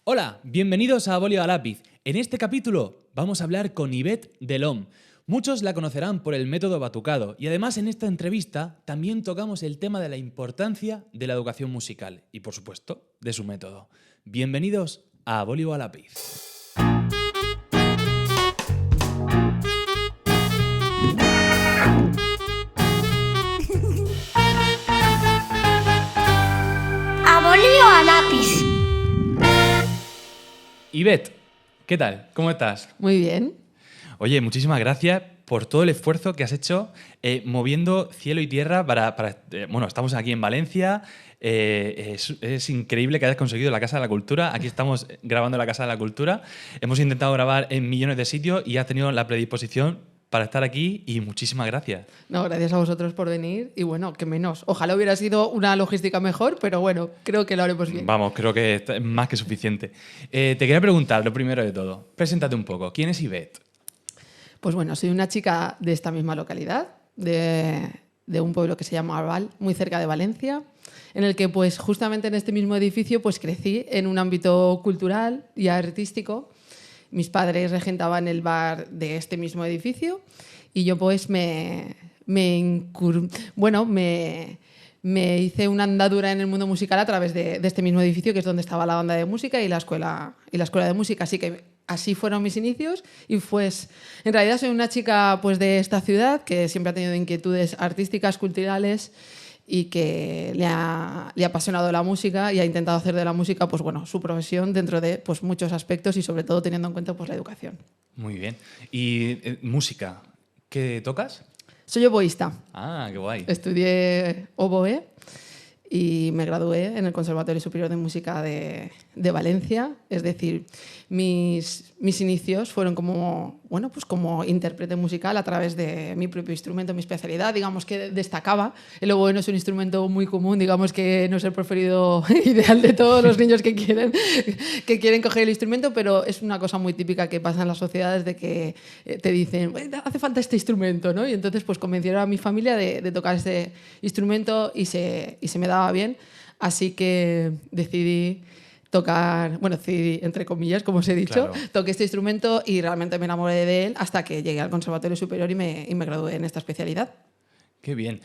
Hola, bienvenidos a Bolio a Lápiz. En este capítulo vamos a hablar con Ivette Delhomme. Muchos la conocerán por el método batucado y además en esta entrevista también tocamos el tema de la importancia de la educación musical y por supuesto de su método. Bienvenidos a Bolio a Lápiz. A bolio a lápiz. Ivette, ¿qué tal? ¿Cómo estás? Muy bien. Oye, muchísimas gracias por todo el esfuerzo que has hecho moviendo cielo y tierra bueno, estamos aquí en Valencia. Es increíble que hayas conseguido la Casa de la Cultura. Aquí estamos grabando la Casa de la Cultura. Hemos intentado grabar en millones de sitios y has tenido la predisposición para estar aquí y muchísimas gracias. No, gracias a vosotros por venir y bueno, que menos. Ojalá hubiera sido una logística mejor, pero bueno, creo que lo haremos bien. Vamos, creo que es más que suficiente. Te quería preguntar, lo primero de todo, preséntate un poco. ¿Quién es Ivette? Pues bueno, soy una chica de esta misma localidad, de un pueblo que se llama Arbal, muy cerca de Valencia, en el que pues justamente en este mismo edificio pues crecí en un ámbito cultural y artístico. Mis padres regentaban el bar de este mismo edificio y yo pues me hice una andadura en el mundo musical a través de este mismo edificio, que es donde estaba la banda de música y la escuela de música. Así que así fueron mis inicios y pues en realidad soy una chica pues de esta ciudad que siempre ha tenido inquietudes artísticas, culturales y que le ha apasionado la música y ha intentado hacer de la música pues bueno, su profesión dentro de pues muchos aspectos y sobre todo teniendo en cuenta pues la educación. Muy bien. ¿Y música? ¿Qué tocas? Soy oboísta. Ah, qué guay. Estudié oboe y me gradué en el Conservatorio Superior de Música de Valencia. Es decir, mis inicios fueron como intérprete musical a través de mi propio instrumento, mi especialidad, digamos que destacaba. El oboe no es un instrumento muy común, digamos que no es el preferido ideal de todos los niños que quieren coger el instrumento, pero es una cosa muy típica que pasa en las sociedades de que te dicen, hace falta este instrumento, ¿no? Y entonces pues convencieron a mi familia de tocar este instrumento y se me daba bien, así que decidí tocar, decidí, entre comillas, como os he dicho, Claro. toqué este instrumento y realmente me enamoré de él hasta que llegué al Conservatorio Superior y me gradué en esta especialidad. Qué bien.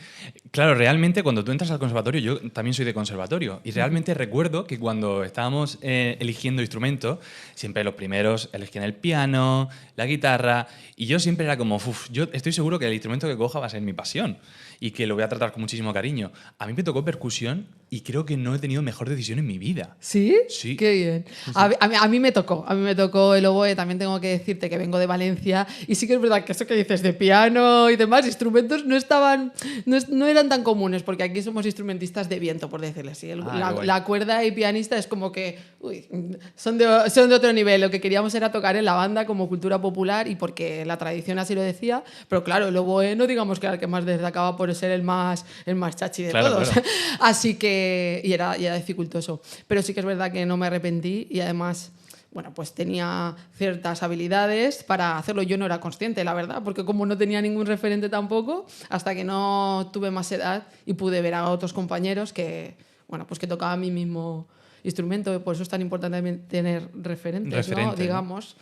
Claro, realmente cuando tú entras al conservatorio, yo también soy de conservatorio, y realmente recuerdo que cuando estábamos eligiendo instrumentos, siempre los primeros elegían el piano, la guitarra, y yo siempre era como, yo estoy seguro que el instrumento que coja va a ser mi pasión y que lo voy a tratar con muchísimo cariño. A mí me tocó percusión y creo que no he tenido mejor decisión en mi vida. ¿Sí? Sí. Qué bien. Sí. A mí me tocó el oboe, también tengo que decirte que vengo de Valencia y sí que es verdad que eso que dices de piano y demás, instrumentos no eran tan comunes porque aquí somos instrumentistas de viento, por decirlo así. La cuerda y pianista es como que son de otro nivel. Lo que queríamos era tocar en la banda como cultura popular y porque la tradición así lo decía, pero claro, el oboe no digamos que era el que más destacaba por ser el más chachi de todos. Claro. Así que y era dificultoso. Pero sí que es verdad que no me arrepentí y además pues tenía ciertas habilidades para hacerlo. Yo no era consciente, la verdad, porque como no tenía ningún referente tampoco, hasta que no tuve más edad y pude ver a otros compañeros que tocaban mi mismo instrumento. Por eso es tan importante tener referentes, ¿no? Digamos.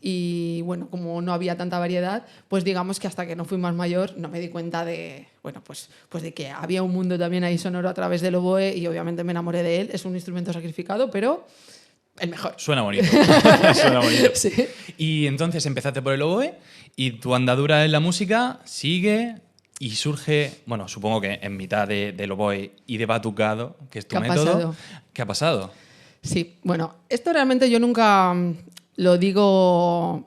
Y bueno, como no había tanta variedad, pues digamos que hasta que no fui más mayor no me di cuenta de, pues de que había un mundo también ahí sonoro a través del oboe y obviamente me enamoré de él. Es un instrumento sacrificado, pero el mejor. Suena bonito. Suena bonito. Sí. Y entonces empezaste por el oboe y tu andadura en la música sigue y surge, supongo que en mitad del oboe y de batucado, que es tu método. ¿Qué ha pasado? Sí, esto realmente yo nunca lo digo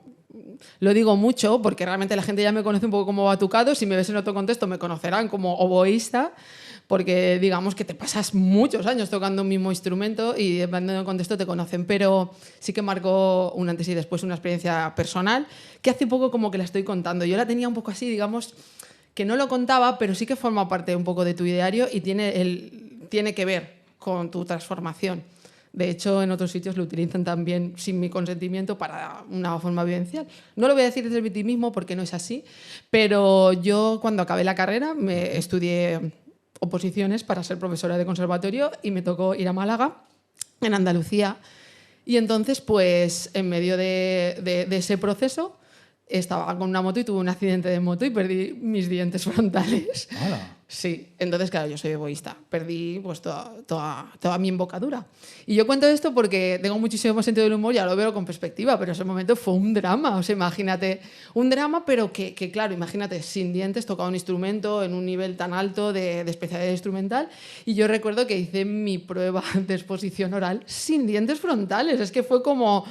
mucho porque realmente la gente ya me conoce un poco como batucado. Si me ves en otro contexto me conocerán como oboísta porque digamos que te pasas muchos años tocando un mismo instrumento y dependiendo del contexto te conocen, pero sí que marcó un antes y después, una experiencia personal que hace poco como que la estoy contando. Yo la tenía un poco así, digamos, que no lo contaba, pero sí que forma parte un poco de tu ideario y tiene que ver con tu transformación. De hecho, en otros sitios lo utilizan también sin mi consentimiento para una forma vivencial. No lo voy a decir desde el victimismo porque no es así, pero yo cuando acabé la carrera me estudié oposiciones para ser profesora de conservatorio y me tocó ir a Málaga, en Andalucía, Y entonces, pues, en medio de ese proceso, estaba con una moto y tuve un accidente de moto y perdí mis dientes frontales. Hola. Sí, entonces, claro, yo soy egoísta. Perdí pues toda mi embocadura. Y yo cuento esto porque tengo muchísimo sentido del humor, ya lo veo con perspectiva, pero ese momento fue un drama. O sea, imagínate, un drama, pero que claro, imagínate, sin dientes, tocaba un instrumento en un nivel tan alto de especialidad instrumental. Y yo recuerdo que hice mi prueba de exposición oral sin dientes frontales. Es que fue como...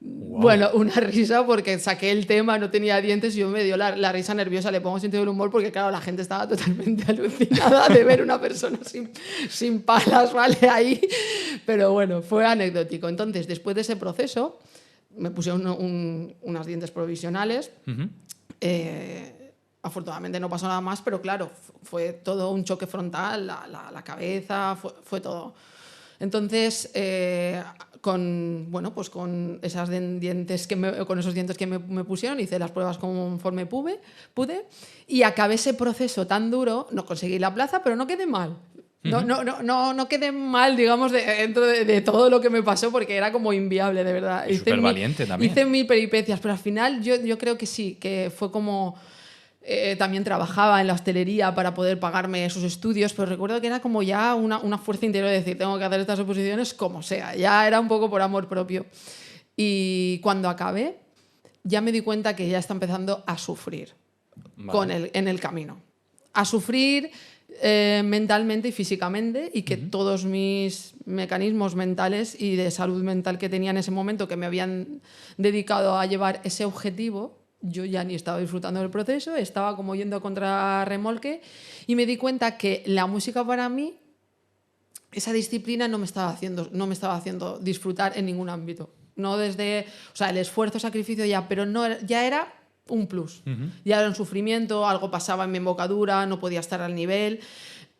Wow. Bueno, una risa porque saqué el tema, no tenía dientes y yo me dio la risa nerviosa, le pongo sentido del humor porque claro, la gente estaba totalmente alucinada de ver una persona sin palas, ¿vale? Ahí. Pero bueno, fue anecdótico. Entonces, después de ese proceso, me pusieron unas dientes provisionales. Afortunadamente no pasó nada más, pero claro, fue todo un choque frontal, la cabeza, fue todo. Entonces, pues con esos dientes que me pusieron, hice las pruebas conforme pude y acabé ese proceso tan duro. No conseguí la plaza, pero no quedé mal. No quedé mal, digamos, dentro de todo lo que me pasó, porque era como inviable, de verdad. Súper valiente también. Hice mil peripecias, pero al final yo creo que sí, que fue como... también trabajaba en la hostelería para poder pagarme esos estudios, pero recuerdo que era como ya una fuerza interior de decir, tengo que hacer estas oposiciones como sea. Ya era un poco por amor propio. Y cuando acabé, ya me di cuenta que ya está empezando a sufrir en el camino. A sufrir mentalmente y físicamente, y que todos mis mecanismos mentales y de salud mental que tenía en ese momento, que me habían dedicado a llevar ese objetivo, yo ya ni estaba disfrutando del proceso, estaba como yendo a contrarremolque y me di cuenta que la música para mí, esa disciplina no me estaba haciendo disfrutar en ningún ámbito. No desde, o sea, el esfuerzo, sacrificio ya, pero ya era un plus. Ya era un sufrimiento, algo pasaba en mi embocadura, no podía estar al nivel.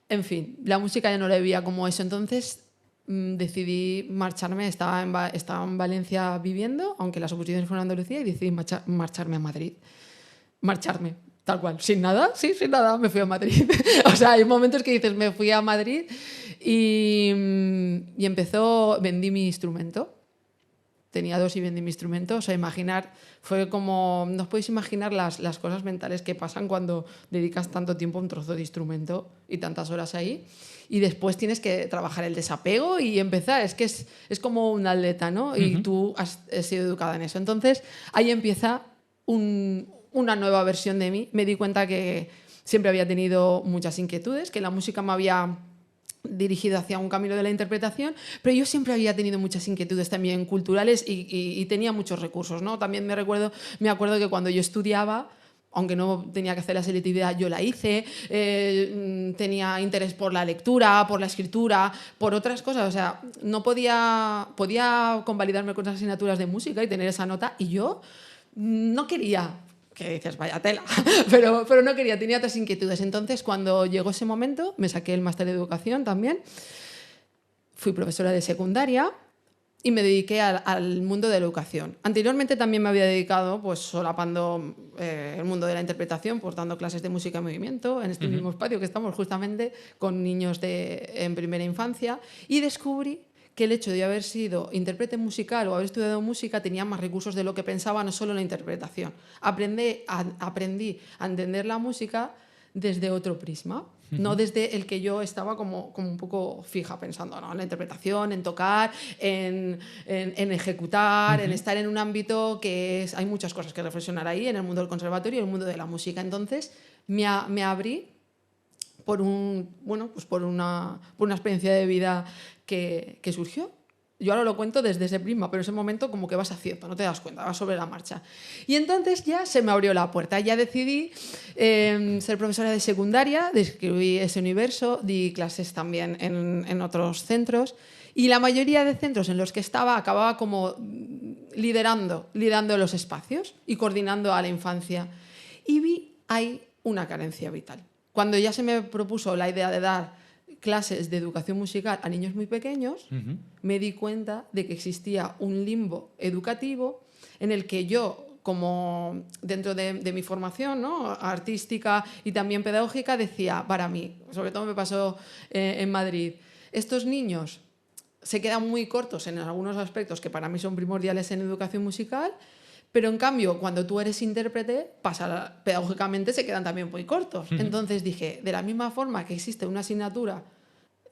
En fin, la música ya no la veía como eso. Entonces decidí marcharme, estaba en Valencia viviendo, aunque las oposiciones fueron en Andalucía, y decidí marcharme a Madrid. Marcharme, tal cual, sin nada, me fui a Madrid. O sea, hay momentos que dices, me fui a Madrid y vendí mi instrumento. Tenía 2 y vendí mi instrumento. O sea, fue como, no os podéis imaginar las cosas mentales que pasan cuando dedicas tanto tiempo a un trozo de instrumento y tantas horas ahí. Y después tienes que trabajar el desapego y empezar. Es que es como un atleta, ¿no? Y tú has sido educada en eso. Entonces, ahí empieza una nueva versión de mí. Me di cuenta que siempre había tenido muchas inquietudes, que la música me había dirigido hacia un camino de la interpretación, pero yo siempre había tenido muchas inquietudes también culturales y tenía muchos recursos, ¿no? También me acuerdo que cuando yo estudiaba, aunque no tenía que hacer la selectividad, yo la hice, tenía interés por la lectura, por la escritura, por otras cosas. O sea, no podía convalidarme con las asignaturas de música y tener esa nota, y yo no quería, que dices, vaya tela, pero no quería, tenía otras inquietudes. Entonces, cuando llegó ese momento, me saqué el máster de educación también, fui profesora de secundaria y me dediqué al mundo de la educación. Anteriormente también me había dedicado, pues solapando el mundo de la interpretación, pues dando clases de música y movimiento en este mismo espacio que estamos justamente con niños en primera infancia, y descubrí que el hecho de haber sido intérprete musical o haber estudiado música tenía más recursos de lo que pensaba, no solo en la interpretación. Aprendí a entender la música desde otro prisma, no desde el que yo estaba como un poco fija pensando, ¿no? En la interpretación, en tocar, en ejecutar, en estar en un ámbito que hay muchas cosas que reflexionar ahí, en el mundo del conservatorio y en el mundo de la música. Entonces me abrí por una experiencia de vida que surgió. Yo ahora lo cuento desde ese prisma, pero ese momento como que vas haciendo, no te das cuenta, vas sobre la marcha. Y entonces ya se me abrió la puerta, ya decidí ser profesora de secundaria, describí ese universo, di clases también en otros centros, y la mayoría de centros en los que estaba acababa como liderando los espacios y coordinando a la infancia. Y vi ahí una carencia vital. Cuando ya se me propuso la idea de dar clases de educación musical a niños muy pequeños, me di cuenta de que existía un limbo educativo en el que yo, como dentro de mi formación, ¿no?, artística y también pedagógica, decía, para mí, sobre todo me pasó en Madrid, estos niños se quedan muy cortos en algunos aspectos que para mí son primordiales en educación musical, pero en cambio, cuando tú eres intérprete, pedagógicamente se quedan también muy cortos. Entonces dije, de la misma forma que existe una asignatura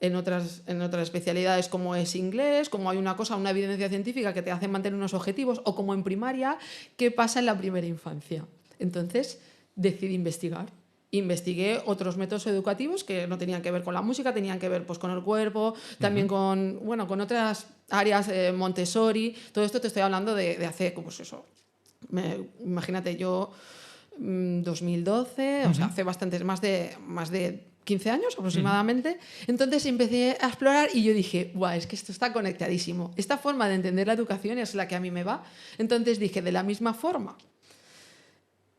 en otras especialidades como es inglés, como hay una evidencia científica que te hace mantener unos objetivos, o como en primaria, ¿qué pasa en la primera infancia? Entonces decidí investigar. Investigué otros métodos educativos que no tenían que ver con la música, tenían que ver pues, con el cuerpo, también con otras áreas, Montessori. Todo esto te estoy hablando de hace, pues eso, imagínate, yo 2012, o sea, hace más de 15 años aproximadamente. Entonces empecé a explorar y yo dije, guau, es que esto está conectadísimo. Esta forma de entender la educación es la que a mí me va. Entonces dije, de la misma forma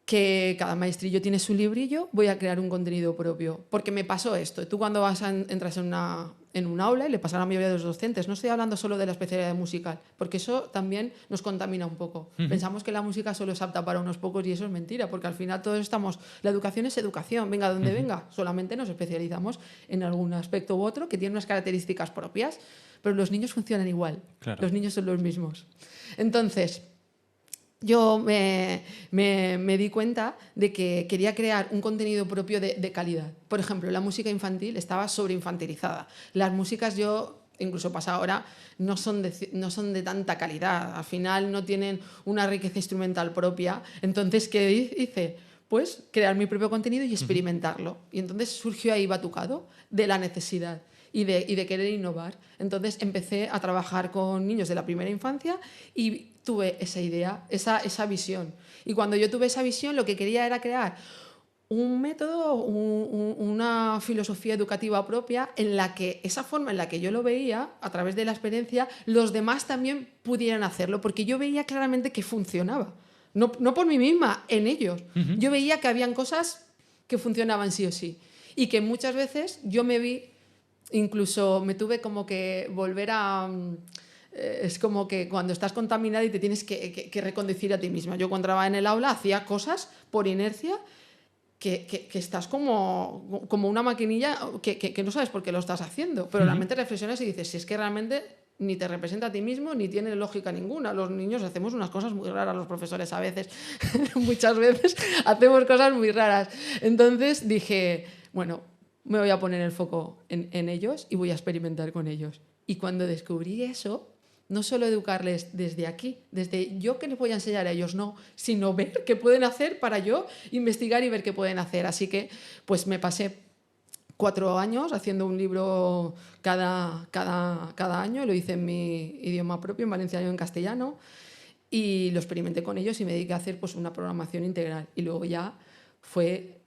que cada maestrillo tiene su librillo, voy a crear un contenido propio. Porque me pasó esto. Tú cuando entras en un aula, y le pasa a la mayoría de los docentes, no estoy hablando solo de la especialidad musical, porque eso también nos contamina un poco. Pensamos que la música solo es apta para unos pocos y eso es mentira, porque al final la educación es educación, venga donde venga. Solamente nos especializamos en algún aspecto u otro que tiene unas características propias, pero los niños funcionan igual. Claro. Los niños son los mismos. Entonces, yo me di cuenta de que quería crear un contenido propio de calidad. Por ejemplo, la música infantil estaba sobreinfantilizada. Las músicas incluso pasa ahora, no son de tanta calidad. Al final no tienen una riqueza instrumental propia. Entonces, ¿qué hice? Pues crear mi propio contenido y experimentarlo. Y entonces surgió ahí Batucado de la necesidad y de querer innovar. Entonces empecé a trabajar con niños de la primera infancia y tuve esa idea, esa visión. Y cuando yo tuve esa visión, lo que quería era crear un método, una filosofía educativa propia en la que esa forma en la que yo lo veía, a través de la experiencia, los demás también pudieran hacerlo, porque yo veía claramente que funcionaba. No por mí misma, en ellos. Yo veía que habían cosas que funcionaban sí o sí. Y que muchas veces yo me vi, incluso me tuve como que volver a... es como que cuando estás contaminada y te tienes que reconducir a ti misma. Yo cuando trabajaba en el aula hacía cosas por inercia que estás como una maquinilla que no sabes por qué lo estás haciendo, pero realmente reflexionas y dices, si es que realmente ni te representa a ti mismo ni tiene lógica ninguna. Los niños hacemos unas cosas muy raras, los profesores a veces, muchas veces hacemos cosas muy raras. Entonces dije, bueno, me voy a poner el foco en ellos y voy a experimentar con ellos. Y cuando descubrí eso, no solo educarles desde aquí, desde yo que les voy a enseñar a ellos, no, sino ver qué pueden hacer para yo investigar y ver qué pueden hacer. Así que pues me pasé 4 años haciendo un libro cada año, lo hice en mi idioma propio, en valenciano y en castellano, y lo experimenté con ellos y me dediqué a hacer pues, una programación integral. Y luego ya fue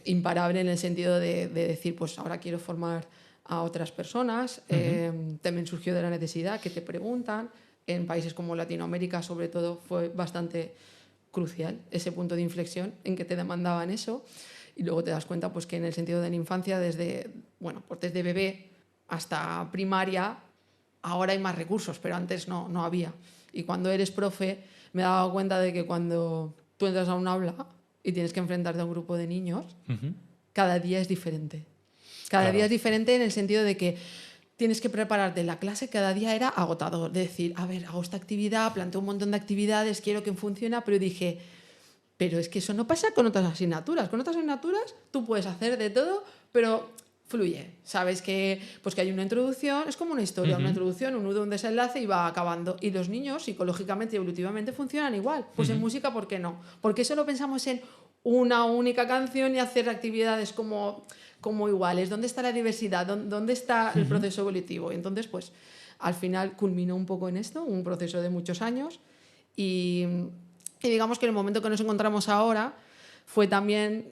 imparable en el sentido de decir, pues ahora quiero formar a otras personas. También surgió de la necesidad que te preguntan. En países como Latinoamérica, sobre todo, fue bastante crucial ese punto de inflexión en que te demandaban eso. Y luego te das cuenta pues, que en el sentido de la infancia, desde bebé hasta primaria, ahora hay más recursos, pero antes no había. Y cuando eres profe, me he dado cuenta de que cuando tú entras a un aula y tienes que enfrentarte a un grupo de niños, cada día es diferente. Cada día es diferente en el sentido de que tienes que prepararte. La clase cada día era agotador. De decir, a ver, hago esta actividad, planteo un montón de actividades, quiero que funcione, pero dije, pero es que eso no pasa con otras asignaturas. Con otras asignaturas tú puedes hacer de todo, pero fluye. Sabes que hay una introducción, es como una historia, una introducción, un nudo, un desenlace y va acabando. Y los niños, psicológicamente y evolutivamente, funcionan igual. Pues en música, ¿por qué no? Porque solo pensamos en una única canción y hacer actividades como iguales. ¿Dónde está la diversidad? ¿Dónde está el proceso evolutivo? Y entonces, pues, al final culminó un poco en esto, un proceso de muchos años. Y digamos que en el momento que nos encontramos ahora fue también,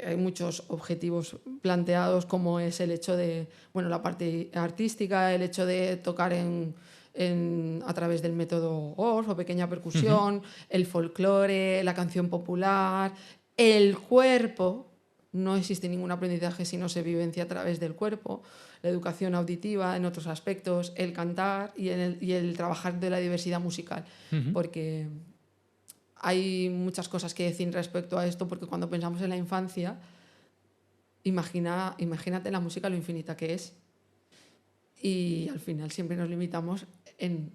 hay muchos objetivos planteados, como es el hecho de, la parte artística, el hecho de tocar a través del método ORF o pequeña percusión, el folclore, la canción popular, el cuerpo. No existe ningún aprendizaje si no se vivencia a través del cuerpo, la educación auditiva en otros aspectos, el cantar y el trabajar de la diversidad musical. Porque hay muchas cosas que decir respecto a esto, porque cuando pensamos en la infancia, imagínate la música lo infinita que es. y al final siempre nos limitamos en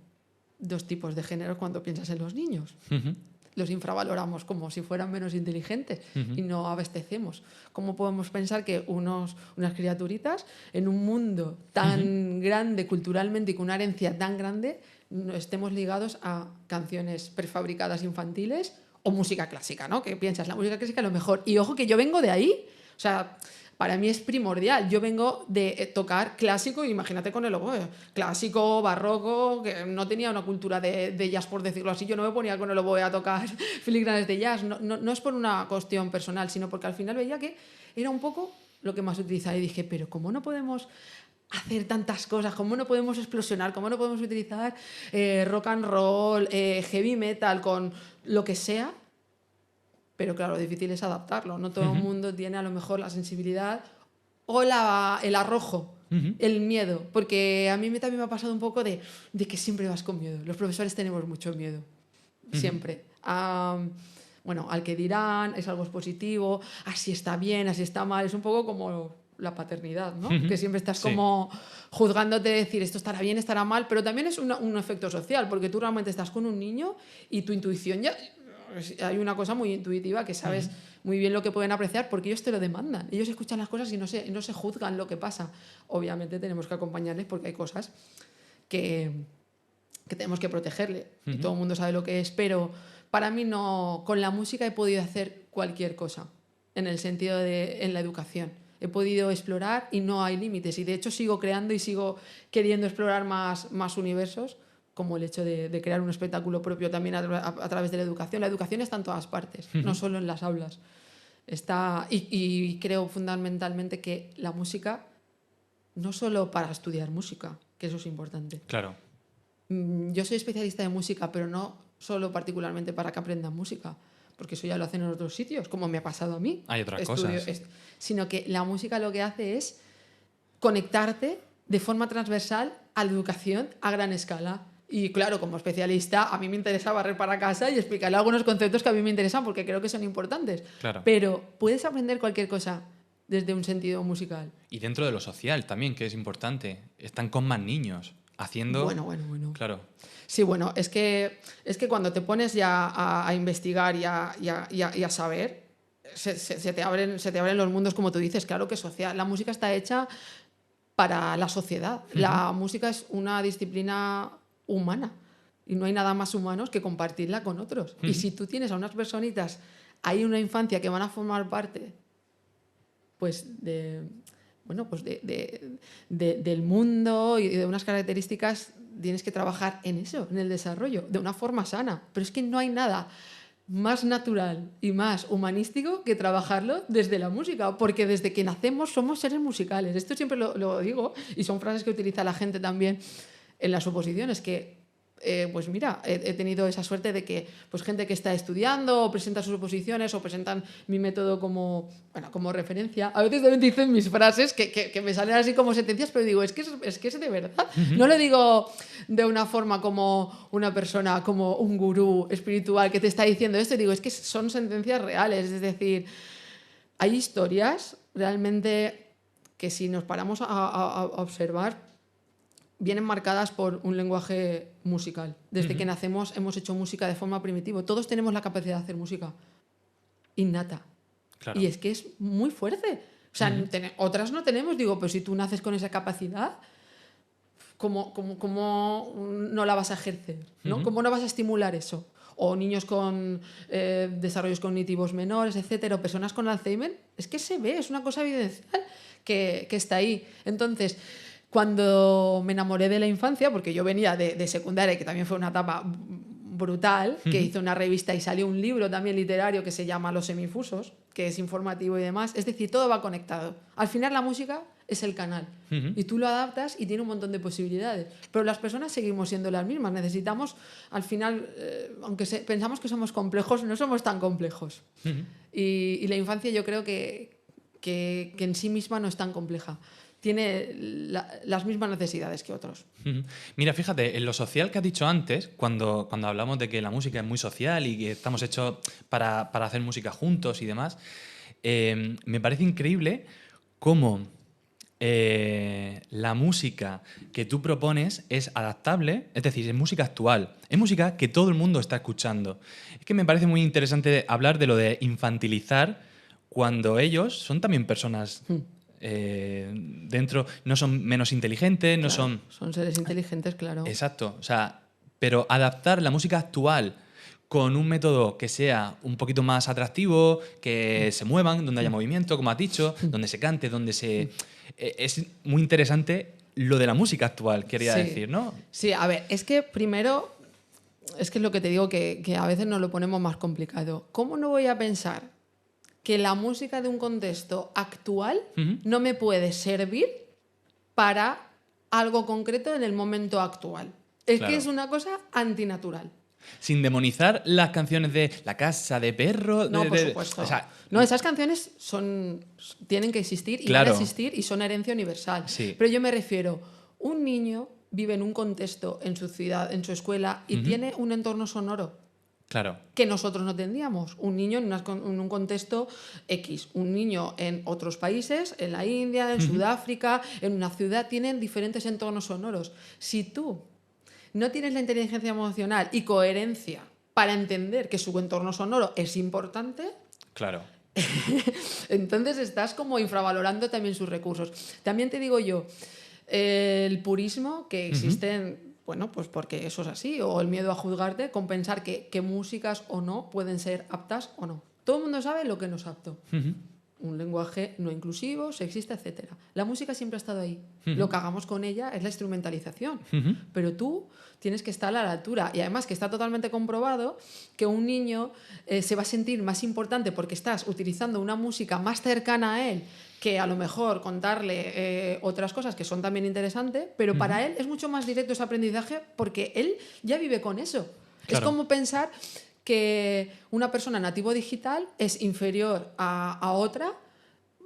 2 tipos de géneros cuando piensas en los niños. Ujú. Los infravaloramos como si fueran menos inteligentes y no abastecemos. ¿Cómo podemos pensar que unas criaturitas en un mundo tan grande culturalmente y con una herencia tan grande no estemos ligados a canciones prefabricadas infantiles o música clásica, ¿no? Que piensas, la música clásica es lo mejor. Y ojo que yo vengo de ahí, o sea, para mí es primordial. Yo vengo de tocar clásico, imagínate con el oboe, clásico, barroco, que no tenía una cultura de jazz, por decirlo así. Yo no me ponía con el oboe a tocar filigranas de jazz. No es por una cuestión personal, sino porque al final veía que era un poco lo que más utilizaba. Y dije, pero ¿cómo no podemos hacer tantas cosas? ¿Cómo no podemos explosionar? ¿Cómo no podemos utilizar rock and roll, heavy metal, con lo que sea? Pero claro, lo difícil es adaptarlo. No todo el mundo tiene a lo mejor la sensibilidad o el arrojo, el miedo. Porque a mí también me ha pasado un poco de que siempre vas con miedo. Los profesores tenemos mucho miedo, siempre. Bueno, al que dirán, es algo positivo, así está bien, así está mal. Es un poco como la paternidad, ¿no? Que siempre estás como juzgándote, decir esto estará bien, estará mal, pero también es un efecto social, porque tú realmente estás con un niño y tu intuición ya... Hay una cosa muy intuitiva que sabes muy bien lo que pueden apreciar porque ellos te lo demandan. Ellos escuchan las cosas y no se juzgan lo que pasa. Obviamente tenemos que acompañarles porque hay cosas que tenemos que protegerle. Y todo el mundo sabe lo que es, pero para mí no, con la música he podido hacer cualquier cosa en el sentido de en la educación. He podido explorar y no hay límites. Y de hecho sigo creando y sigo queriendo explorar más universos, como el hecho de crear un espectáculo propio también a través de la educación. La educación está en todas partes, no solo en las aulas. Y creo fundamentalmente que la música, no solo para estudiar música, que eso es importante. Claro. Yo soy especialista de música, pero no solo particularmente para que aprendan música, porque eso ya lo hacen en otros sitios, como me ha pasado a mí. Hay otras cosas. Sino que la música lo que hace es conectarte de forma transversal a la educación a gran escala. Y claro, como especialista, a mí me interesa barrer para casa y explicarle algunos conceptos que a mí me interesan porque creo que son importantes. Claro. Pero puedes aprender cualquier cosa desde un sentido musical. Y dentro de lo social también, que es importante. Están con más niños, haciendo... Bueno. Claro. Sí, bueno, es que cuando te pones ya a investigar y a saber, se te abren los mundos, como tú dices, claro que social. La música está hecha para la sociedad. La música es una disciplina humana y no hay nada más humanos que compartirla con otros. Y si tú tienes a unas personitas ahí en una infancia que van a formar parte pues del mundo y de unas características, tienes que trabajar en eso, en el desarrollo, de una forma sana. Pero es que no hay nada más natural y más humanístico que trabajarlo desde la música, porque desde que nacemos somos seres musicales. Esto siempre lo digo y son frases que utiliza la gente también en las oposiciones, que pues mira, he tenido esa suerte de que pues gente que está estudiando o presenta sus oposiciones o presentan mi método como referencia. A veces también dicen mis frases que me salen así como sentencias, pero digo, es que es de verdad. No lo digo de una forma como una persona, como un gurú espiritual que te está diciendo esto, y digo, es que son sentencias reales. Es decir, hay historias realmente que si nos paramos a observar, vienen marcadas por un lenguaje musical. Desde que nacemos hemos hecho música de forma primitiva. Todos tenemos la capacidad de hacer música innata. Claro. Y es que es muy fuerte. O sea, otras no tenemos. Digo, pero si tú naces con esa capacidad, ¿cómo no la vas a ejercer? ¿No? ¿Cómo no vas a estimular eso? O niños con desarrollos cognitivos menores, etcétera, o personas con Alzheimer. Es que se ve, es una cosa evidencial que está ahí. Entonces, cuando me enamoré de la infancia, porque yo venía de secundaria, que también fue una etapa brutal, que hice una revista y salió un libro también literario que se llama Los Semifusos, que es informativo y demás. Es decir, todo va conectado. Al final la música es el canal y tú lo adaptas y tiene un montón de posibilidades. Pero las personas seguimos siendo las mismas. Necesitamos, al final, aunque pensamos que somos complejos, no somos tan complejos. Y la infancia yo creo que en sí misma no es tan compleja. Tiene las mismas necesidades que otros. Mira, fíjate, en lo social que has dicho antes, cuando hablamos de que la música es muy social y que estamos hechos para hacer música juntos y demás, me parece increíble cómo la música que tú propones es adaptable, es decir, es música actual, es música que todo el mundo está escuchando. Es que me parece muy interesante hablar de lo de infantilizar cuando ellos son también personas dentro, no son menos inteligentes, no Claro, son... son seres inteligentes, claro. Exacto, o sea, pero adaptar la música actual con un método que sea un poquito más atractivo, que se muevan, donde haya movimiento, como has dicho, donde se cante, donde se... Es muy interesante lo de la música actual, quería Sí. decir, ¿no? Sí, a ver, es que primero, es que es lo que te digo, que a veces nos lo ponemos más complicado. ¿Cómo no voy a pensar que la música de un contexto actual no me puede servir para algo concreto en el momento actual? Es Claro. que es una cosa antinatural. Sin demonizar las canciones de La Casa de Perro. No, por de- supuesto. O sea, No, esas canciones tienen que existir y Claro. van a existir y son herencia universal. Sí. Pero yo me refiero, un niño vive en un contexto, en su ciudad, en su escuela, y tiene un entorno sonoro claro. que nosotros no tendríamos. Un niño en un contexto X, un niño en otros países, en la India, en Sudáfrica, en una ciudad, tienen diferentes entornos sonoros. Si tú no tienes la inteligencia emocional y coherencia para entender que su entorno sonoro es importante, Claro. entonces estás como infravalorando también sus recursos. También te digo yo, el purismo que existe, bueno, pues porque eso es así, o el miedo a juzgarte con pensar que músicas o no pueden ser aptas o no. Todo el mundo sabe lo que no es apto. Un lenguaje no inclusivo, sexista, etc. La música siempre ha estado ahí. Lo que hagamos con ella es la instrumentalización. Pero tú tienes que estar a la altura. Y además que está totalmente comprobado que un niño se va a sentir más importante porque estás utilizando una música más cercana a él que a lo mejor contarle otras cosas que son también interesantes, pero para él es mucho más directo ese aprendizaje porque él ya vive con eso. Claro. Es como pensar que una persona nativo digital es inferior a otra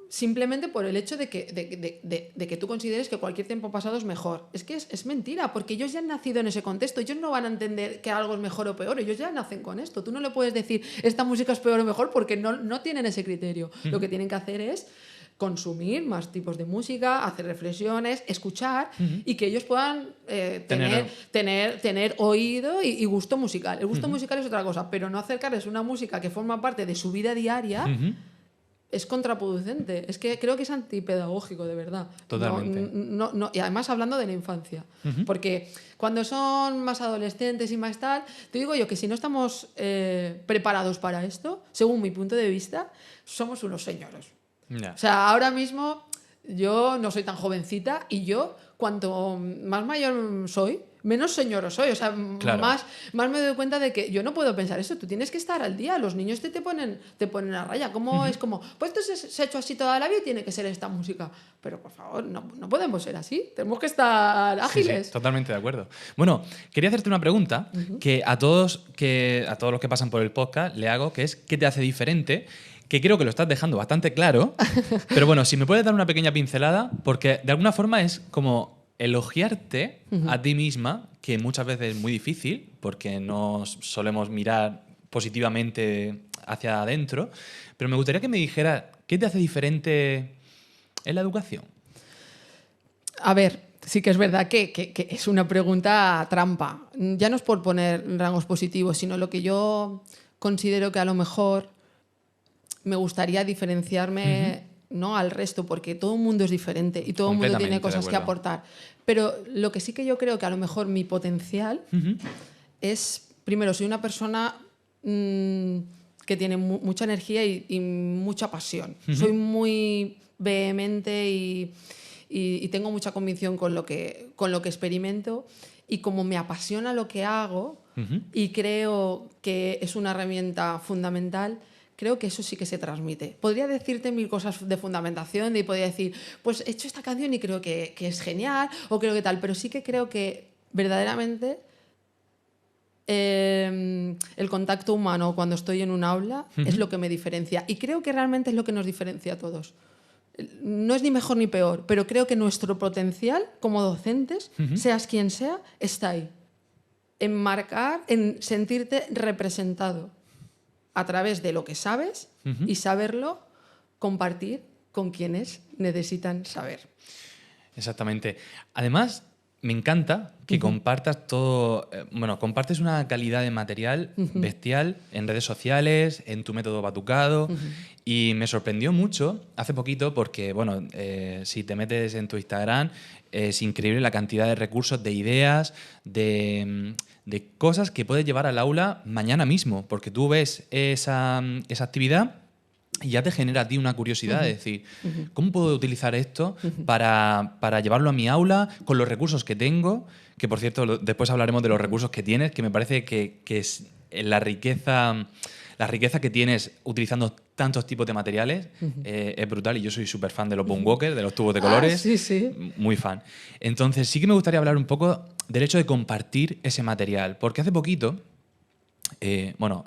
simplemente por el hecho de que tú consideres que cualquier tiempo pasado es mejor. Es que es mentira, porque ellos ya han nacido en ese contexto, ellos no van a entender que algo es mejor o peor, ellos ya nacen con esto. Tú no le puedes decir esta música es peor o mejor porque no tienen ese criterio. Lo que tienen que hacer es consumir más tipos de música, hacer reflexiones, escuchar y que ellos puedan tener oído y gusto musical. El gusto musical es otra cosa, pero no acercarles una música que forma parte de su vida diaria es contraproducente. Es que creo que es antipedagógico, de verdad. Totalmente. Y además hablando de la infancia. Porque cuando son más adolescentes y más tal, te digo yo que si no estamos preparados para esto, según mi punto de vista, somos unos señoros. Ya. O sea, ahora mismo yo no soy tan jovencita y yo, cuanto más mayor soy, menos señor soy. O sea, Claro. más me doy cuenta de que yo no puedo pensar eso. Tú tienes que estar al día. Los niños te ponen a raya. ¿Cómo es como, pues esto se ha hecho así toda la vida y tiene que ser esta música? Pero por favor, no podemos ser así. Tenemos que estar ágiles. Sí, totalmente de acuerdo. Bueno, quería hacerte una pregunta que a todos los que pasan por el podcast le hago, que es ¿qué te hace diferente? Que creo que lo estás dejando bastante claro, pero bueno, si me puedes dar una pequeña pincelada, porque de alguna forma es como elogiarte a ti misma, que muchas veces es muy difícil, porque no solemos mirar positivamente hacia adentro, pero me gustaría que me dijeras qué te hace diferente en la educación. A ver, sí que es verdad que es una pregunta trampa. Ya no es por poner rangos positivos, sino lo que yo considero que a lo mejor me gustaría diferenciarme ¿no? al resto, porque todo el mundo es diferente y todo el mundo tiene cosas que aportar. Pero lo que sí que yo creo que a lo mejor mi potencial es, primero, soy una persona que tiene mucha energía y mucha pasión. Soy muy vehemente y tengo mucha convicción con lo que experimento, y como me apasiona lo que hago y creo que es una herramienta fundamental, creo que eso sí que se transmite. Podría decirte mil cosas de fundamentación y podría decir, pues he hecho esta canción y creo que es genial o creo que tal, pero sí que creo que verdaderamente el contacto humano cuando estoy en un aula es lo que me diferencia, y creo que realmente es lo que nos diferencia a todos. No es ni mejor ni peor, pero creo que nuestro potencial como docentes, seas quien sea, está ahí. En marcar, en sentirte representado a través de lo que sabes y saberlo compartir con quienes necesitan saber. Exactamente. Además, me encanta que compartas todo, compartes una calidad de material bestial en redes sociales, en tu método Batucado, y me sorprendió mucho hace poquito porque, si te metes en tu Instagram, es increíble la cantidad de recursos, de ideas, de cosas que puedes llevar al aula mañana mismo, porque tú ves esa actividad y ya te genera a ti una curiosidad de decir, ¿cómo puedo utilizar esto para llevarlo a mi aula con los recursos que tengo? Que, por cierto, después hablaremos de los recursos que tienes, que me parece que es la riqueza que tienes utilizando tantos tipos de materiales es brutal, y yo soy súper fan de los Boomwalker, de los tubos de colores. Sí. Muy fan. Entonces, sí que me gustaría hablar un poco del hecho de compartir ese material, porque hace poquito...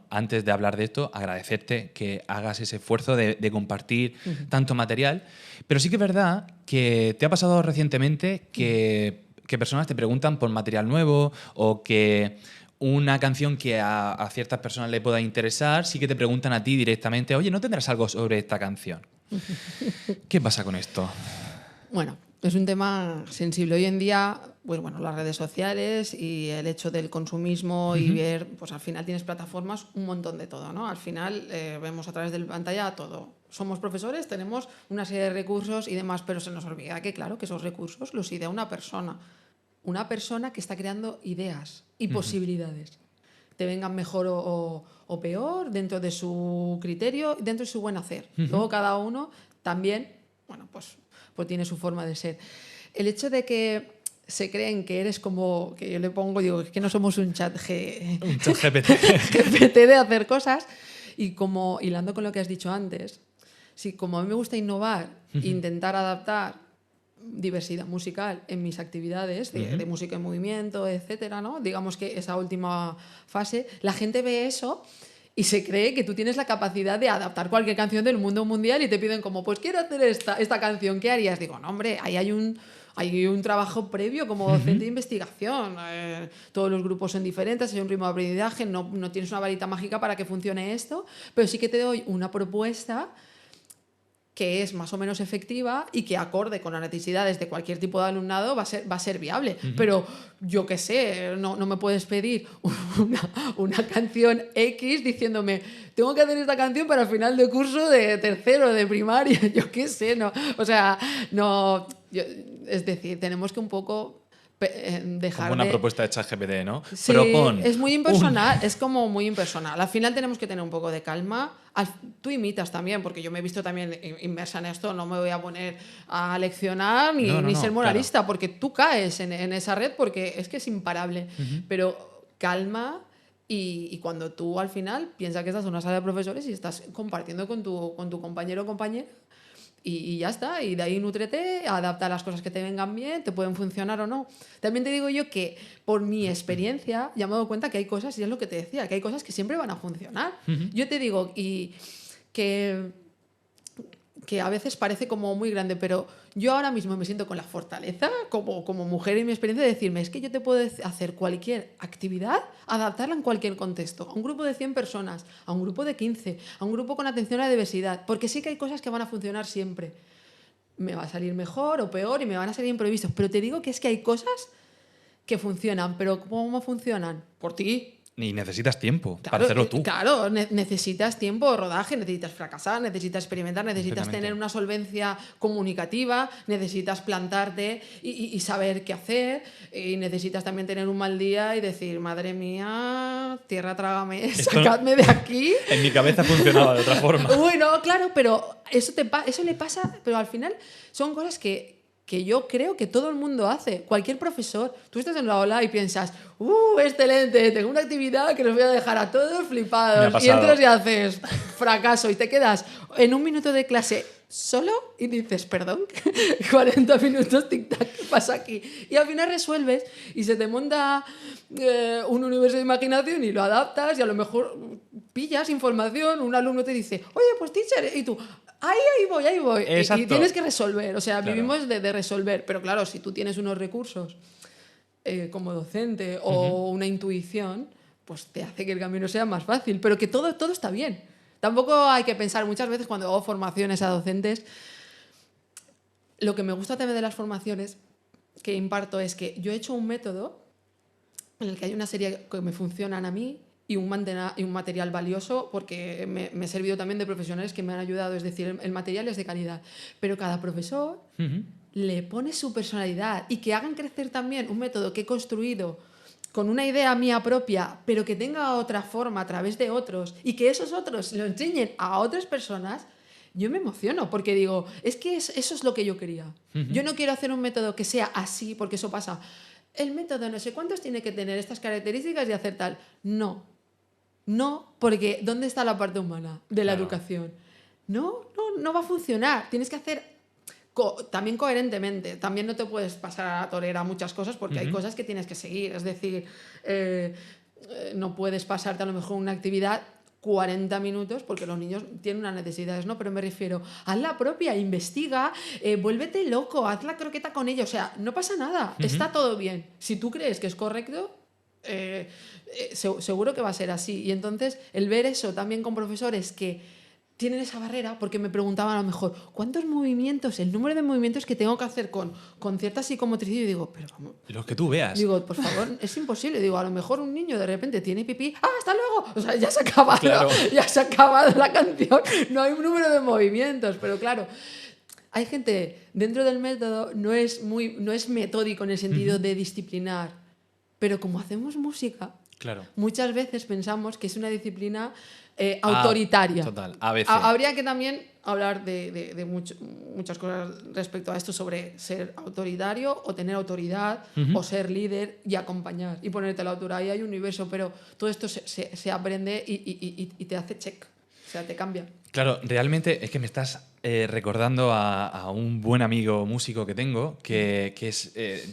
antes de hablar de esto, agradecerte que hagas ese esfuerzo de compartir tanto material, pero sí que es verdad que te ha pasado recientemente que personas te preguntan por material nuevo o que una canción que a ciertas personas le pueda interesar, sí que te preguntan a ti directamente, oye, ¿no tendrás algo sobre esta canción? ¿Qué pasa con esto? Bueno, es un tema sensible. Hoy en día, las redes sociales y el hecho del consumismo y ver, pues al final tienes plataformas, un montón de todo, ¿no? Al final vemos a través de la pantalla todo. Somos profesores, tenemos una serie de recursos y demás, pero se nos olvida que, claro, que esos recursos los idea una persona que está creando ideas y posibilidades. Te vengan mejor o peor dentro de su criterio, dentro de su buen hacer. Luego cada uno también, pues tiene su forma de ser. El hecho de que se creen que eres como, que yo le pongo, digo, es que no somos un chat GPT. GPT de hacer cosas, y como hilando con lo que has dicho antes, sí, como a mí me gusta innovar, intentar adaptar diversidad musical en mis actividades de música en movimiento, etcétera, ¿no? Digamos que esa última fase, la gente ve eso y se cree que tú tienes la capacidad de adaptar cualquier canción del mundo mundial y te piden como, pues quiero hacer esta canción, ¿qué harías? Digo, no, hombre, ahí hay un trabajo previo como docente de investigación. Todos los grupos son diferentes, hay un ritmo de aprendizaje, no tienes una varita mágica para que funcione esto, pero sí que te doy una propuesta que es más o menos efectiva y que acorde con las necesidades de cualquier tipo de alumnado va a ser viable. Pero yo qué sé, no me puedes pedir una canción X diciéndome tengo que hacer esta canción para el final de curso de tercero de primaria, yo qué sé, no. O sea, no... es decir, tenemos que un poco... dejar como una de... propuesta de ChatGPT, ¿no? Sí, Propon es muy impersonal, es como muy impersonal. Al final tenemos que tener un poco de calma. Tú imitas también, porque yo me he visto también inmersa en esto, no me voy a poner a leccionar ni ser moralista, claro. Porque tú caes en esa red porque es que es imparable. Pero calma y cuando tú al final piensas que estás en una sala de profesores y estás compartiendo con tu compañero o compañera, y ya está, y de ahí nútrete, adapta las cosas que te vengan bien, te pueden funcionar o no. También te digo yo que por mi experiencia ya me he dado cuenta que hay cosas, y es lo que te decía, que hay cosas que siempre van a funcionar. Yo te digo que a veces parece como muy grande, pero yo ahora mismo me siento con la fortaleza como mujer en mi experiencia de decirme, es que yo te puedo hacer cualquier actividad, adaptarla en cualquier contexto, a un grupo de 100 personas, a un grupo de 15, a un grupo con atención a la diversidad, porque sí que hay cosas que van a funcionar siempre. Me va a salir mejor o peor y me van a salir imprevistos, pero te digo que es que hay cosas que funcionan, pero ¿cómo funcionan? Por ti. Y necesitas tiempo para hacerlo tú. Claro, necesitas tiempo de rodaje, necesitas fracasar, necesitas experimentar, necesitas tener una solvencia comunicativa, necesitas plantarte y saber qué hacer, y necesitas también tener un mal día y decir, madre mía, tierra trágame, sacadme de aquí. En mi cabeza funcionaba de otra forma. Bueno, claro, pero eso le pasa, pero al final son cosas que yo creo que todo el mundo hace. Cualquier profesor, tú estás en la aula y piensas, excelente, tengo una actividad que los voy a dejar a todos flipados. Y entras y haces fracaso y te quedas en un minuto de clase solo y dices, perdón, 40 minutos, tic-tac, ¿qué pasa aquí? Y al final resuelves y se te monta un universo de imaginación y lo adaptas y a lo mejor pillas información, un alumno te dice, oye, pues teacher, y tú... Ahí voy. Y tienes que resolver. O sea, claro. Vivimos de resolver. Pero claro, si tú tienes unos recursos como docente o una intuición, pues te hace que el camino sea más fácil. Pero que todo está bien. Tampoco hay que pensar, muchas veces cuando hago formaciones a docentes, lo que me gusta también de las formaciones que imparto es que yo he hecho un método en el que hay una serie que me funcionan a mí y un material valioso, porque me he servido también de profesionales que me han ayudado, es decir, el material es de calidad, pero cada profesor le pone su personalidad y que hagan crecer también un método que he construido con una idea mía propia, pero que tenga otra forma a través de otros y que esos otros lo enseñen a otras personas. Yo me emociono porque digo, es que eso es lo que yo quería. Yo no quiero hacer un método que sea así, porque eso pasa. El método no sé cuántos tiene que tener estas características y hacer tal. No, porque ¿dónde está la parte humana de la educación? No va a funcionar. Tienes que hacer también coherentemente. También no te puedes pasar a la torera muchas cosas porque hay cosas que tienes que seguir. Es decir, no puedes pasarte a lo mejor una actividad 40 minutos porque los niños tienen unas necesidades, ¿no? Pero me refiero, haz la propia, investiga, vuélvete loco, haz la croqueta con ellos. O sea, no pasa nada, está todo bien. Si tú crees que es correcto, seguro que va a ser así. Y entonces, el ver eso también con profesores que tienen esa barrera, porque me preguntaban a lo mejor, ¿cuántos movimientos, el número de movimientos que tengo que hacer con cierta psicomotricidad? Y digo, pero vamos. Los que tú veas. Digo, por favor, es imposible. Digo, a lo mejor un niño de repente tiene pipí. ¡Ah, hasta luego! O sea, ya se ha acabado, Claro. ya se ha acabado la canción. No hay un número de movimientos, pero claro. Hay gente dentro del método, no es metódico en el sentido de disciplinar, pero como hacemos música, Claro. muchas veces pensamos que es una disciplina autoritaria. Total, a veces. Habría que también hablar de muchas cosas respecto a esto, sobre ser autoritario o tener autoridad o ser líder y acompañar y ponerte a la altura. Ahí hay un universo, pero todo esto se aprende y te hace check, o sea, te cambia. Claro, realmente es que me estás recordando a un buen amigo músico que tengo que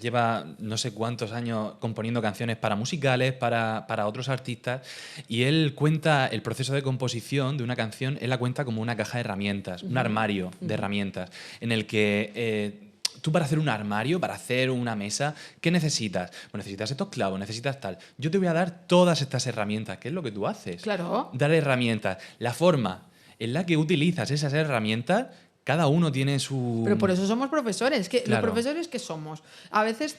lleva no sé cuántos años componiendo canciones para musicales, para otros artistas, y él cuenta el proceso de composición de una canción, él la cuenta como una caja de herramientas, un armario de herramientas, en el que tú para hacer un armario, para hacer una mesa, ¿qué necesitas? Pues necesitas estos clavos, necesitas tal. Yo te voy a dar todas estas herramientas, ¿qué es lo que tú haces? Claro. Dar herramientas. La forma en la que utilizas esas herramientas, cada uno tiene su... Pero por eso somos profesores. Que Claro. Los profesores que somos, a veces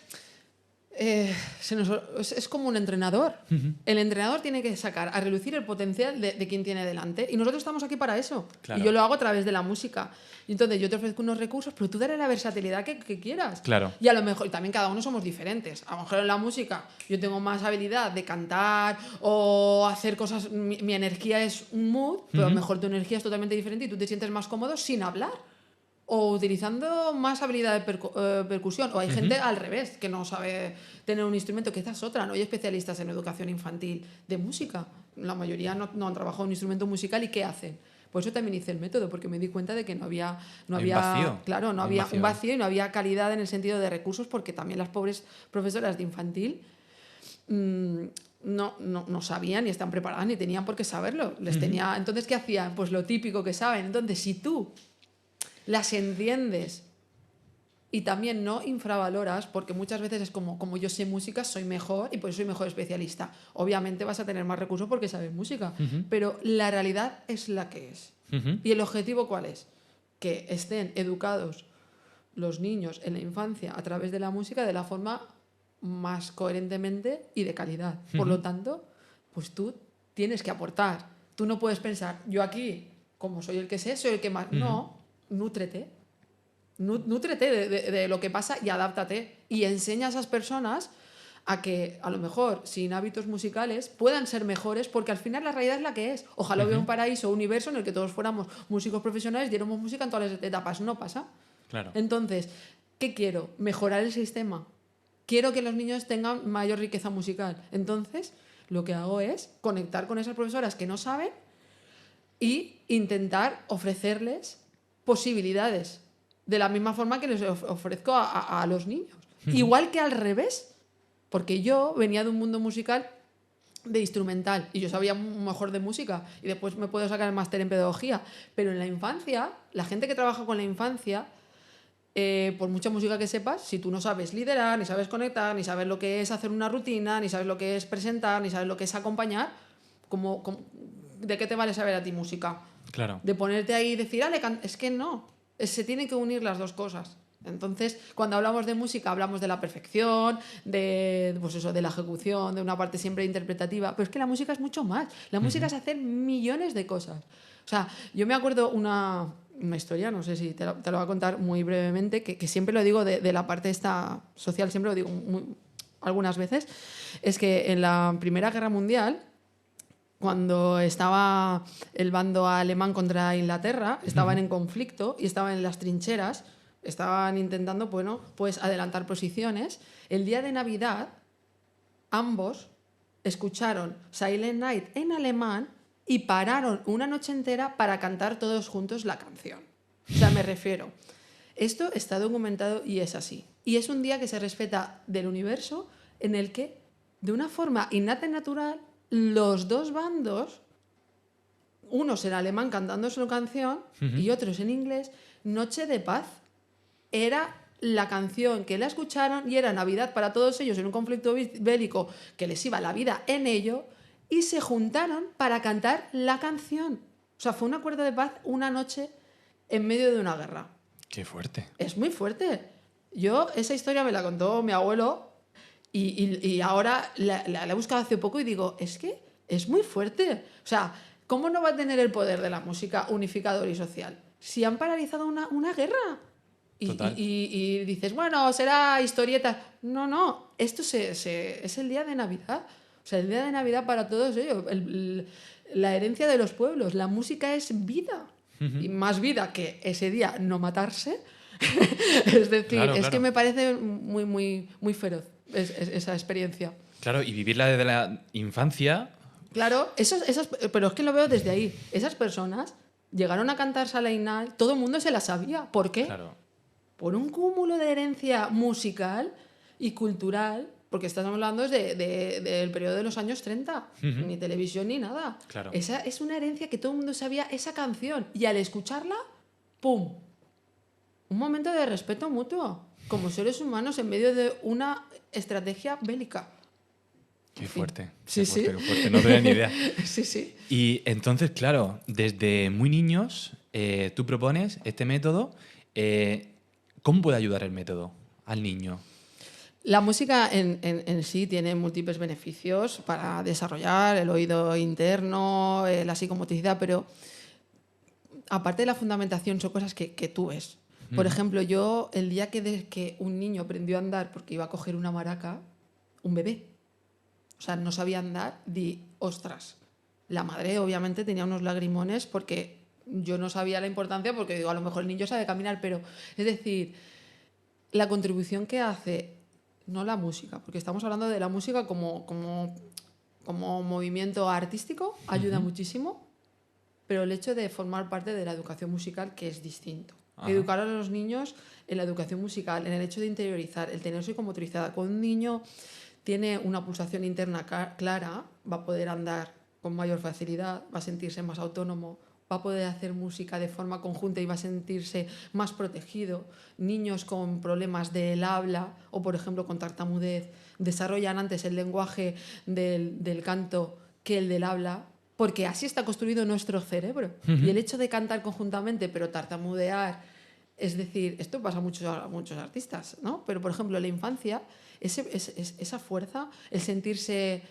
es como un entrenador. El entrenador tiene que sacar a relucir el potencial de quien tiene delante. Y nosotros estamos aquí para eso. Claro. Y yo lo hago a través de la música. Y entonces yo te ofrezco unos recursos, pero tú dale la versatilidad que quieras. Claro. Y a lo mejor, y también cada uno somos diferentes. A lo mejor en la música yo tengo más habilidad de cantar o hacer cosas. Mi energía es un mood, pero a lo mejor tu energía es totalmente diferente y tú te sientes más cómodo sin hablar. O utilizando más habilidad de percusión. O hay gente al revés, que no sabe tener un instrumento, que esta es otra. No hay especialistas en educación infantil de música. La mayoría no han trabajado un instrumento musical. ¿Y qué hacen? Por eso también hice el método, porque me di cuenta de que no había vacío. Claro, no había un vacío y no había calidad en el sentido de recursos, porque también las pobres profesoras de infantil no sabían ni están preparadas ni tenían por qué saberlo. Entonces, ¿qué hacían? Pues lo típico que saben. Entonces, si tú las entiendes y también no infravaloras, porque muchas veces es como yo sé música, soy mejor y por eso soy mejor especialista. Obviamente vas a tener más recursos porque sabes música, pero la realidad es la que es. ¿Y el objetivo cuál es? Que estén educados los niños en la infancia a través de la música de la forma más coherentemente y de calidad. Por lo tanto, pues tú tienes que aportar. Tú no puedes pensar, yo aquí, como soy el que sé, soy el que más... No. Nútrete de lo que pasa y adáptate y enseña a esas personas a que a lo mejor sin hábitos musicales puedan ser mejores, porque al final la realidad es la que es. Ojalá hubiera un paraíso, un universo en el que todos fuéramos músicos profesionales y diéramos música en todas las etapas. No pasa. Claro. Entonces, ¿qué quiero? Mejorar el sistema. Quiero que los niños tengan mayor riqueza musical. Entonces, lo que hago es conectar con esas profesoras que no saben y intentar ofrecerles posibilidades, de la misma forma que les ofrezco a los niños. Igual que al revés, porque yo venía de un mundo musical de instrumental y yo sabía mejor de música y después me puedo sacar el máster en pedagogía, pero en la infancia, la gente que trabaja con la infancia, por mucha música que sepas, si tú no sabes liderar, ni sabes conectar, ni sabes lo que es hacer una rutina, ni sabes lo que es presentar, ni sabes lo que es acompañar, ¿de qué te vale saber a ti música? Claro. De ponerte ahí y decir, es que no. Se tienen que unir las dos cosas. Entonces, cuando hablamos de música, hablamos de la perfección, de, pues eso, de la ejecución, de una parte siempre interpretativa, pero es que la música es mucho más. La música es hacer millones de cosas. O sea, yo me acuerdo una historia, no sé si te lo voy a contar muy brevemente, que siempre lo digo de la parte esta social, siempre lo digo algunas veces, es que en la Primera Guerra Mundial, cuando estaba el bando alemán contra Inglaterra, estaban en conflicto y estaban en las trincheras, estaban intentando, bueno, pues adelantar posiciones. El día de Navidad, ambos escucharon Silent Night en alemán y pararon una noche entera para cantar todos juntos la canción. O sea, me refiero. Esto está documentado y es así. Y es un día que se respeta del universo en el que, de una forma innata y natural, los dos bandos, unos en alemán cantando su canción y otros en inglés, Noche de Paz, era la canción que la escucharon y era Navidad para todos ellos en un conflicto bélico que les iba la vida en ello, y se juntaron para cantar la canción. O sea, fue un acuerdo de paz una noche en medio de una guerra. Qué fuerte. Es muy fuerte. Yo, esa historia me la contó mi abuelo y ahora la he buscado hace poco y digo, es que es muy fuerte. O sea, ¿cómo no va a tener el poder de la música unificador y social si han paralizado una guerra? Y dices, bueno, será historieta. No, esto es el día de Navidad. O sea, el día de Navidad para todos ellos. La herencia de los pueblos. La música es vida. Y más vida que ese día no matarse. Es decir, Claro. que me parece muy feroz esa experiencia. Claro, y vivirla desde la infancia. Claro, pero es que lo veo desde ahí. Esas personas llegaron a cantar Silent Night, todo el mundo se la sabía. ¿Por qué? Claro. Por un cúmulo de herencia musical y cultural, porque estás hablando del periodo de los años 30, ni televisión ni nada. Claro. Esa es una herencia que todo el mundo sabía esa canción, y al escucharla, ¡pum! Un momento de respeto mutuo, como seres humanos en medio de una estrategia bélica. Qué fuerte. Sí, qué sí. fuerte, qué fuerte. No tenía ni idea. Sí. Y entonces, claro, desde muy niños tú propones este método. ¿Cómo puede ayudar el método al niño? La música en sí tiene múltiples beneficios para desarrollar el oído interno, la psicomotricidad, pero aparte de la fundamentación son cosas que tú ves. Por ejemplo, yo el día que un niño aprendió a andar porque iba a coger una maraca, un bebé, o sea, no sabía andar, di, ostras. La madre obviamente tenía unos lagrimones porque yo no sabía la importancia, porque digo, a lo mejor el niño sabe caminar, pero es decir, la contribución que hace, no la música, porque estamos hablando de la música como movimiento artístico, ayuda muchísimo, pero el hecho de formar parte de la educación musical, que es distinto. Ajá. Educar a los niños en la educación musical, en el hecho de interiorizar, el tener psicomotricidad. Cuando un niño tiene una pulsación interna clara, va a poder andar con mayor facilidad, va a sentirse más autónomo, va a poder hacer música de forma conjunta y va a sentirse más protegido. Niños con problemas del habla o, por ejemplo, con tartamudez, desarrollan antes el lenguaje del canto que el del habla, porque así está construido nuestro cerebro. Y el hecho de cantar conjuntamente, pero tartamudear, es decir, esto pasa a muchos artistas, ¿no? Pero, por ejemplo, en la infancia, esa fuerza, el sentirse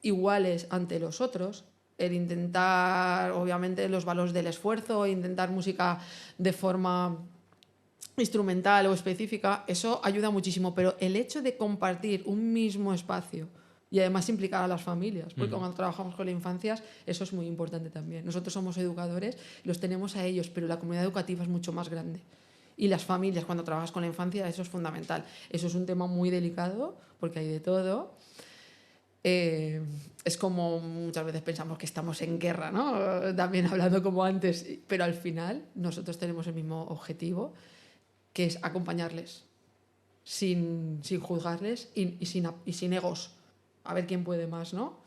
iguales ante los otros, el intentar, obviamente, los valores del esfuerzo, intentar música de forma instrumental o específica, eso ayuda muchísimo. Pero el hecho de compartir un mismo espacio y además implicar a las familias, porque cuando trabajamos con las infancias eso es muy importante también. Nosotros somos educadores, los tenemos a ellos, pero la comunidad educativa es mucho más grande. Y las familias, cuando trabajas con la infancia, eso es fundamental. Eso es un tema muy delicado, porque hay de todo. Es como muchas veces pensamos que estamos en guerra, ¿no? También hablando como antes, pero al final nosotros tenemos el mismo objetivo, que es acompañarles sin juzgarles y sin egos, a ver quién puede más, ¿no?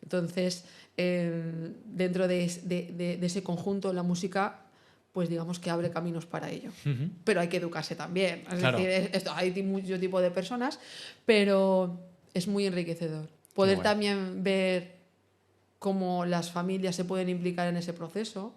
Entonces, dentro de ese conjunto, la música, pues digamos que abre caminos para ello. Pero hay que educarse también. Es decir, hay mucho tipo de personas, pero es muy enriquecedor. Poder también ver cómo las familias se pueden implicar en ese proceso,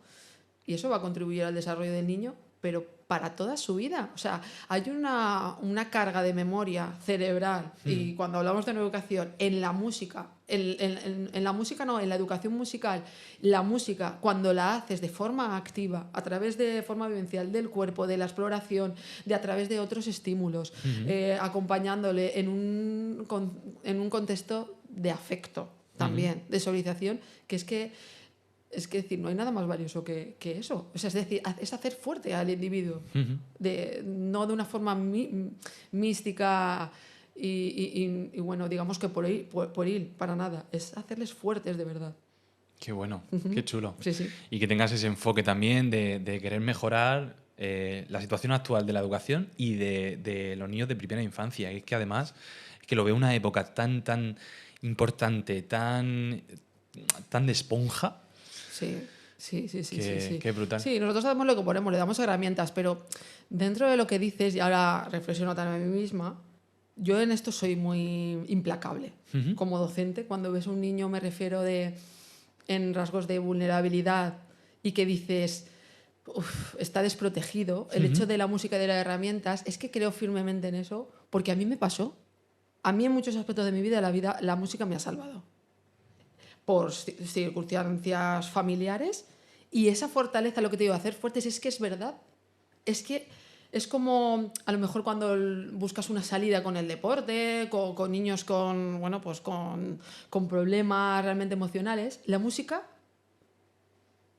y eso va a contribuir al desarrollo del niño pero para toda su vida. O sea, hay una carga de memoria cerebral, y cuando hablamos de una educación, en la música, en la música no, en la educación musical, la música, cuando la haces de forma activa, a través de forma vivencial del cuerpo, de la exploración, de a través de otros estímulos, acompañándole en un contexto de afecto también, de socialización, que es decir, no hay nada más valioso que eso. O sea, es decir, es hacer fuerte al individuo, no de una forma mística y bueno, digamos que por ir, para nada. Es hacerles fuertes de verdad. Qué bueno, qué chulo. Sí, sí. Y que tengas ese enfoque también de querer mejorar la situación actual de la educación y de los niños de primera infancia. Y es que además, es que lo veo una época tan importante, tan de esponja. Sí. Qué brutal. Sí, nosotros hacemos lo que ponemos, le damos herramientas, pero dentro de lo que dices, y ahora reflexiono también a mí misma, yo en esto soy muy implacable. Como docente, cuando ves un niño, me refiero en rasgos de vulnerabilidad y que dices, está desprotegido, el hecho de la música y de las herramientas, es que creo firmemente en eso, porque a mí me pasó. A mí en muchos aspectos de mi vida, la música me ha salvado. Por circunstancias familiares, y esa fortaleza, lo que te digo, hacer fuertes, es que es verdad. Es que es como a lo mejor cuando buscas una salida con el deporte, con niños con problemas realmente emocionales, la música,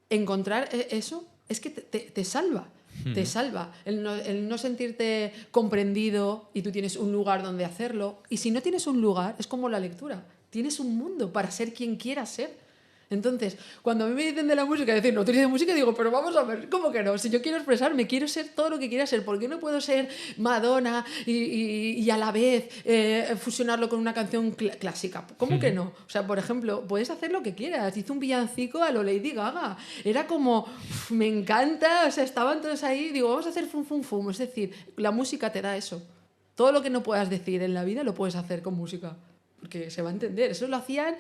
encontrar eso, es que te salva. Te salva el no sentirte comprendido, y tú tienes un lugar donde hacerlo. Y si no tienes un lugar, es como la lectura. Tienes un mundo para ser quien quieras ser. Entonces, cuando a mí me dicen de la música, decir, no utilizo música, digo, pero vamos a ver, ¿cómo que no? Si yo quiero expresarme, quiero ser todo lo que quiera ser, ¿por qué no puedo ser Madonna y a la vez fusionarlo con una canción clásica? ¿Cómo que no? O sea, por ejemplo, puedes hacer lo que quieras. Hice un villancico a lo Lady Gaga. Era como, me encanta, o sea, estaban todos ahí, digo, vamos a hacer fum, fum, fum. Es decir, la música te da eso. Todo lo que no puedas decir en la vida lo puedes hacer con música. Porque se va a entender. Eso lo hacían,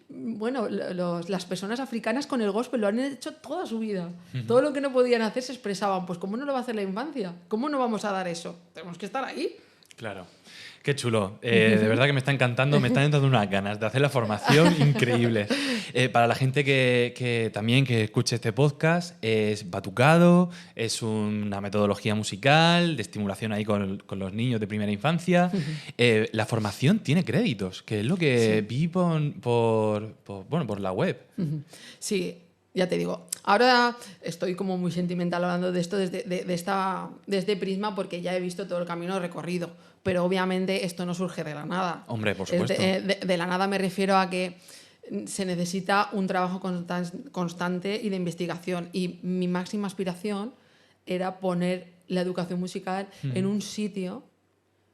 bueno, las personas africanas con el gospel, lo han hecho toda su vida. Todo lo que no podían hacer se expresaban. Pues ¿cómo no lo va a hacer la infancia? ¿Cómo no vamos a dar eso? Tenemos que estar ahí. Claro. Qué chulo. De verdad que me está encantando, me están entrando unas ganas de hacer la formación increíble. Para la gente que también que escuche este podcast, es batucado, es una metodología musical de estimulación ahí con los niños de primera infancia. La formación tiene créditos, que es lo que vi por la web. Sí. Ya te digo, ahora estoy como muy sentimental hablando de esto desde este prisma, porque ya he visto todo el camino recorrido, pero obviamente esto no surge de la nada. Hombre, por supuesto. De la nada me refiero a que se necesita un trabajo constante y de investigación, y mi máxima aspiración era poner la educación musical en un sitio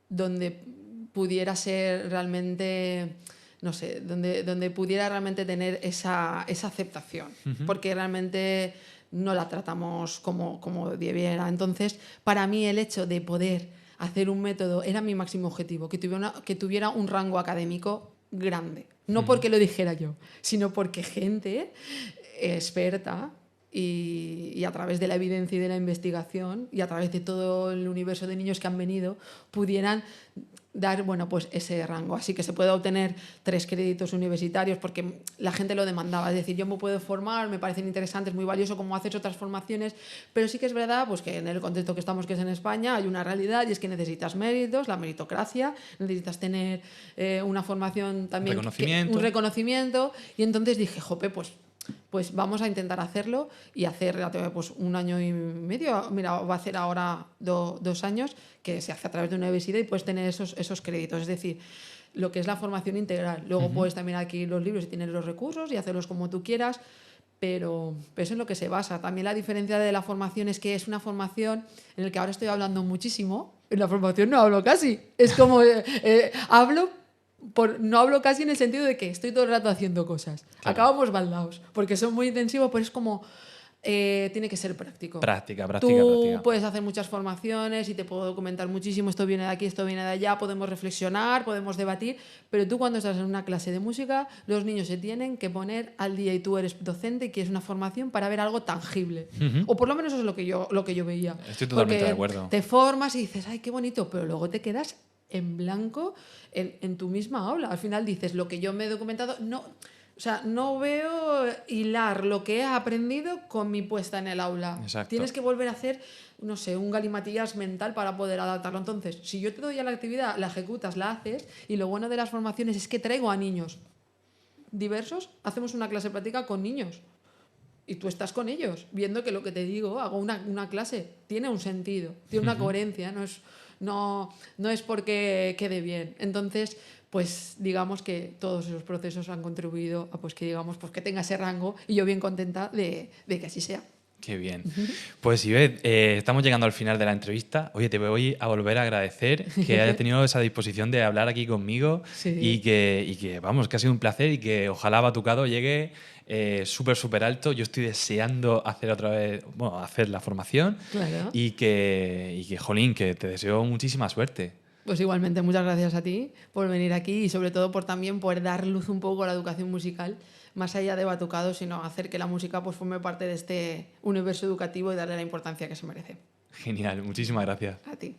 donde pudiera ser realmente... no sé, donde pudiera realmente tener esa aceptación, porque realmente no la tratamos como debiera. Entonces, para mí el hecho de poder hacer un método era mi máximo objetivo, que tuviera un rango académico grande. No porque lo dijera yo, sino porque gente experta y a través de la evidencia y de la investigación y a través de todo el universo de niños que han venido pudieran dar, bueno, pues ese rango. Así que se puede obtener 3 créditos universitarios porque la gente lo demandaba. Es decir, yo me puedo formar, me parecen interesantes, muy valioso como haces otras formaciones, pero sí que es verdad pues, que en el contexto que estamos, que es en España, hay una realidad, y es que necesitas méritos, la meritocracia, necesitas tener una formación también, un reconocimiento. Y entonces dije, jope, pues vamos a intentar hacerlo, y hacer pues 1 año y medio, mira, va a hacer ahora 2 años, que se hace a través de una universidad y puedes tener esos créditos. Es decir, lo que es la formación integral. Luego puedes también adquirir los libros y tener los recursos y hacerlos como tú quieras, pero eso es lo que se basa. También la diferencia de la formación es que es una formación en la que ahora estoy hablando muchísimo. En la formación no hablo casi. Es como no hablo casi en el sentido de que estoy todo el rato haciendo cosas. Claro. Acabamos baldaos, porque son muy intensivos, pero es como tiene que ser práctico. Práctica. Tú puedes hacer muchas formaciones y te puedo documentar muchísimo, esto viene de aquí, esto viene de allá, podemos reflexionar, podemos debatir, pero tú cuando estás en una clase de música, los niños se tienen que poner al día y tú eres docente y quieres una formación para ver algo tangible. O por lo menos eso es lo que yo veía. Estoy totalmente Porque de acuerdo. te formas y dices, ay, qué bonito, pero luego te quedas en blanco en tu misma aula. Al final dices, lo que yo me he documentado, no veo hilar lo que he aprendido con mi puesta en el aula. Exacto. Tienes que volver a hacer, no sé, un galimatías mental para poder adaptarlo. Entonces, si yo te doy a la actividad, la ejecutas, la haces, y lo bueno de las formaciones es que traigo a niños diversos, hacemos una clase práctica con niños. Y tú estás con ellos, viendo que lo que te digo, hago una clase, tiene un sentido, tiene una coherencia, no es porque quede bien. Entonces, pues digamos que todos esos procesos han contribuido a que tenga ese rango y yo bien contenta de que así sea. Qué bien. Pues Ivette, estamos llegando al final de la entrevista. Oye, te voy a volver a agradecer que hayas tenido esa disposición de hablar aquí conmigo. Sí. y que vamos, que ha sido un placer y que ojalá Batucado llegue súper alto. Yo estoy deseando hacer otra vez, hacer la formación. Claro. Y que, jolín, que te deseo muchísima suerte. Pues igualmente, muchas gracias a ti por venir aquí y sobre todo por también poder dar luz un poco a la educación musical, más allá de Batucado, sino hacer que la música pues forme parte de este universo educativo y darle la importancia que se merece. Genial, muchísimas gracias. A ti.